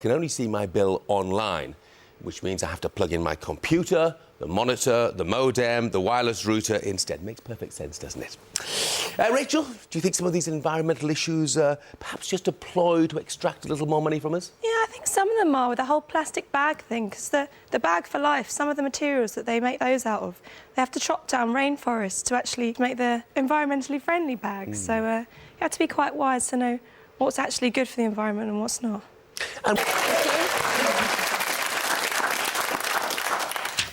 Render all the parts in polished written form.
can only see my bill online, which means I have to plug in my computer, the monitor, the modem, the wireless router instead. Makes perfect sense, doesn't it? Rachel, do you think some of these environmental issues perhaps just a ploy to extract a little more money from us? Yeah, I think some of them are with the whole plastic bag thing, because the bag for life, some of the materials that they make those out of, they have to chop down rainforests to actually make the environmentally friendly bags. So you have to be quite wise to know what's actually good for the environment and what's not.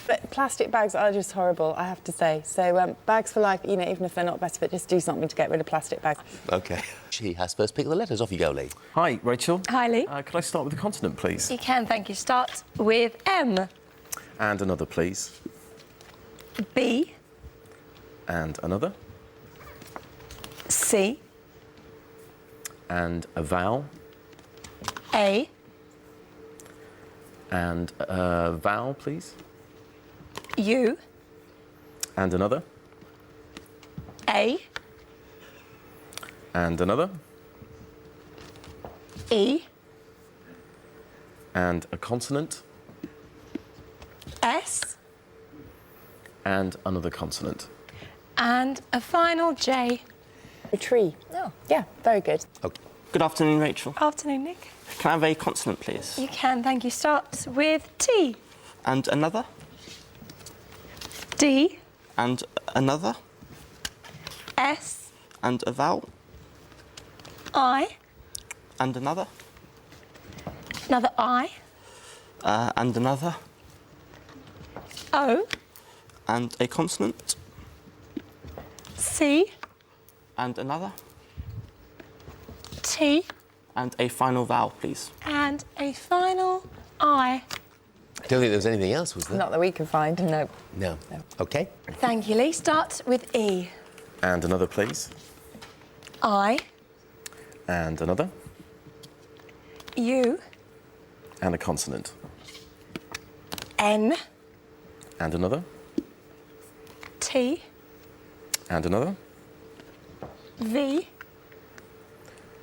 But plastic bags are just horrible, I have to say. So bags for life, you know, even if they're not better, but just do something to get rid of plastic bags. OK. She has first pick of the letters. Off you go, Lee. Hi, Rachel. Hi, Lee. Could I start with a consonant, please? You can, thank you. Start with M. And another, please. B. And another. C. And a vowel. A. And a vowel, please. U. And another. A. And another. E. And a consonant. S. And another consonant. And a final J. A tree. Oh. Yeah, very good. Okay. Good afternoon, Rachel. Afternoon, Nick. Can I have a consonant, please? You can, thank you. Start with T. And another. D. And another. S. And a vowel. I. And another. Another I. And another. O. And a consonant. C. And another. T. And a final vowel, please. And a final I. I don't think there was anything else, was there? Not that we can find, no. No. OK. Thank you, Lee. Start with E. And another, please. I. And another. U. And a consonant. N. And another. T. And another. V.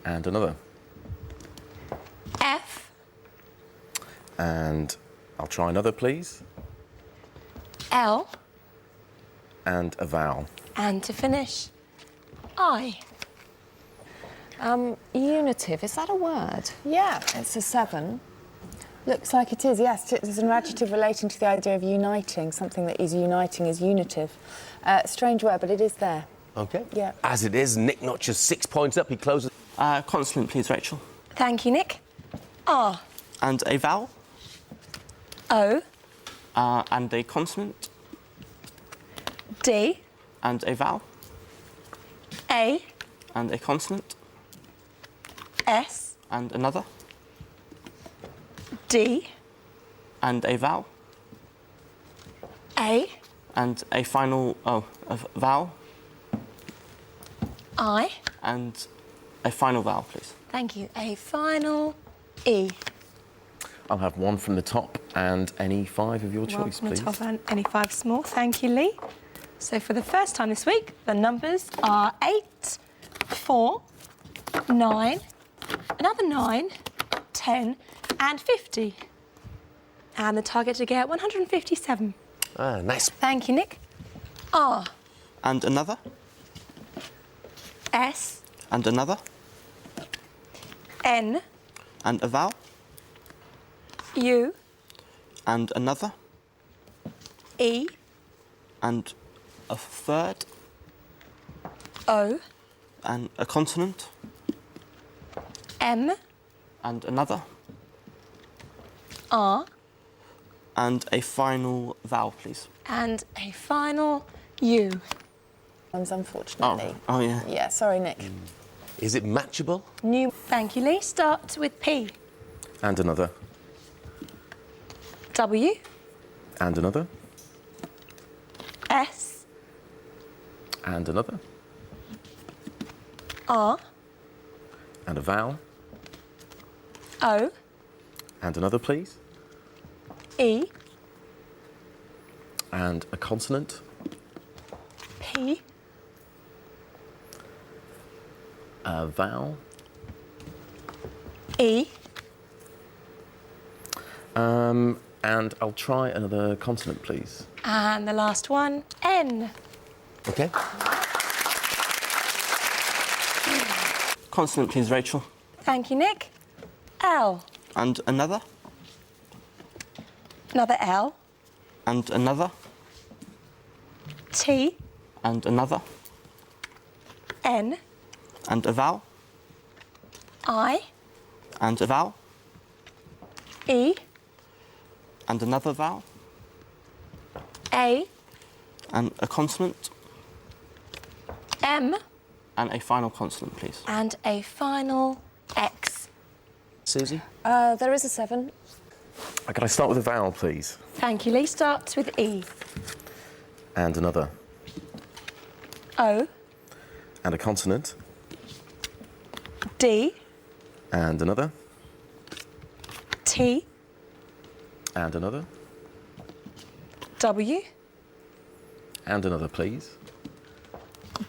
And another. F. And I'll try another, please. L. And a vowel. And to finish, I. Unitive, is that a word? Yeah, it's a 7. Looks like it is, yes. It's an adjective relating to the idea of uniting. Something that is uniting is unitive. Strange word, but it is there. OK. Yeah. As it is, Nick notches 6 points up. He closes. Consonant, please, Rachel. Thank you, Nick. R. And a vowel. O. And a consonant. D. And a vowel. A. And a consonant. S. And another. D. And a vowel. A. And a final... Oh, a vowel. I. And a final vowel, please. Thank you. A final E. I'll have one from the top and any 5 of your choice, From the please. top and any 5 small. Thank you, Lee. So for the first time this week, the numbers are 8, 4, 9, another 9, 10 and 50. And the target to get 157. Ah, nice. Thank you, Nick. R. And another. S. And another. N. And a vowel. U. And another. E. And a third. O. And a consonant. M. And another. R. And a final vowel, please. And a final U. Unfortunately. Oh, yeah. Yeah, sorry, Nick. Is it matchable? New. Thank you, Lee. Start with P. And another. W. And another. S. And another. R. And a vowel. O. And another, please. E. And a consonant. P. A vowel. E. And I'll try another consonant, please. And the last one, N. OK. Consonant, please, Rachel. Thank you, Nick. L. And another. Another L. And another. T. And another. N. And a vowel. I. And a vowel. E. And another vowel. A. And a consonant. M. And a final consonant, please. And a final X. Susie? There is a 7. Could I start with a vowel, please? Thank you, Lee. Starts with E. And another. O. And a consonant. D. And another. T. And another. W. And another, please.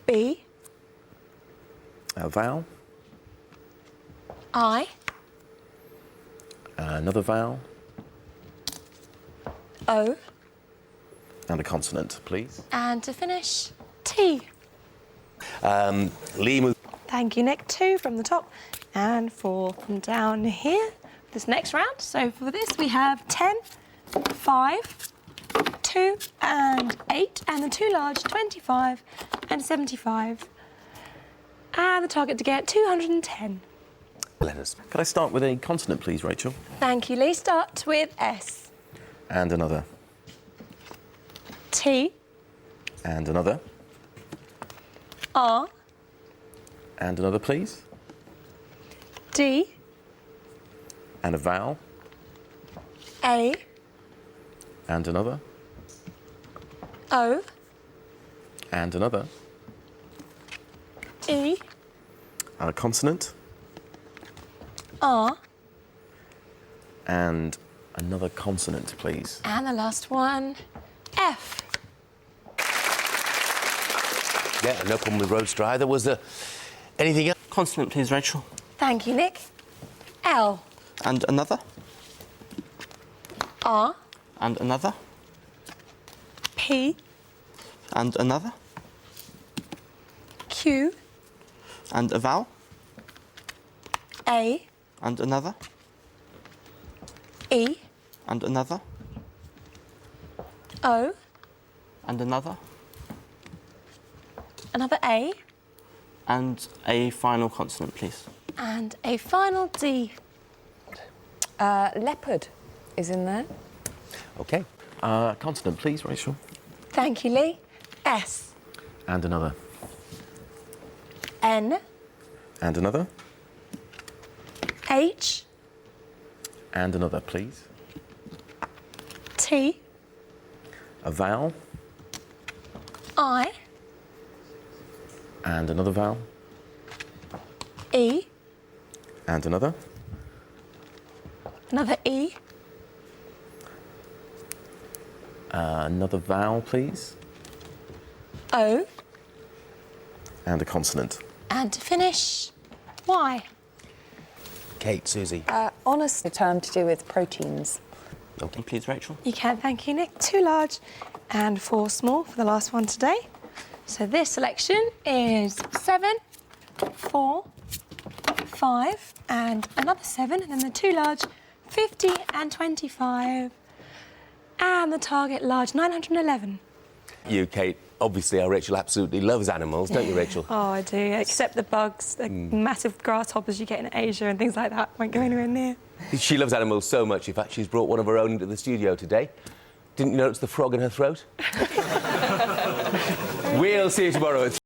B. A vowel. I. Another vowel. O. And a consonant, please. And to finish, T. Lee, move. Thank you, Nick. 2 from the top and 4 from down here. This next round. So for this, we have 10, 5, 2 and 8, and the 2 large, 25 and 75. And the target to get 210. Letters. Could I start with a consonant, please, Rachel? Thank you, Lee. Start with S. And another. T. And another. R. And another, please. D. And a vowel. A. And another. O. And another. E. And a consonant. R. And another consonant, please. And the last one, F. Yeah, no problem with roaster either. Was there anything else? Consonant, please, Rachel. Thank you, Nick. L. And another. R. And another. P. And another. Q. And a vowel. A. And another. E. And another. O. And another. Another A. And a final consonant, please. And a final D. Leopard is in there. OK. Consonant, please, Rachel. Thank you, Lee. S. And another. N. And another. H. And another, please. T. A vowel. I. And another vowel. E. And another. Another E. Another vowel, please. O. And a consonant. And to finish, Y. Kate, Susie. Honestly, a term to do with proteins. OK. Please, Rachel. You can, thank you, Nick. 2 large and 4 small for the last one today. So this selection is 7, 4, 5, and another 7, and then the 2 large, 50 and 25, and the target large, 911. You, Kate. Obviously, our Rachel absolutely loves animals, don't you, Rachel? Oh, I do, except the bugs, the massive grasshoppers you get in Asia and things like that won't go anywhere near. She loves animals so much, in fact, she's brought one of her own into the studio today. Didn't you notice the frog in her throat? We'll see you tomorrow at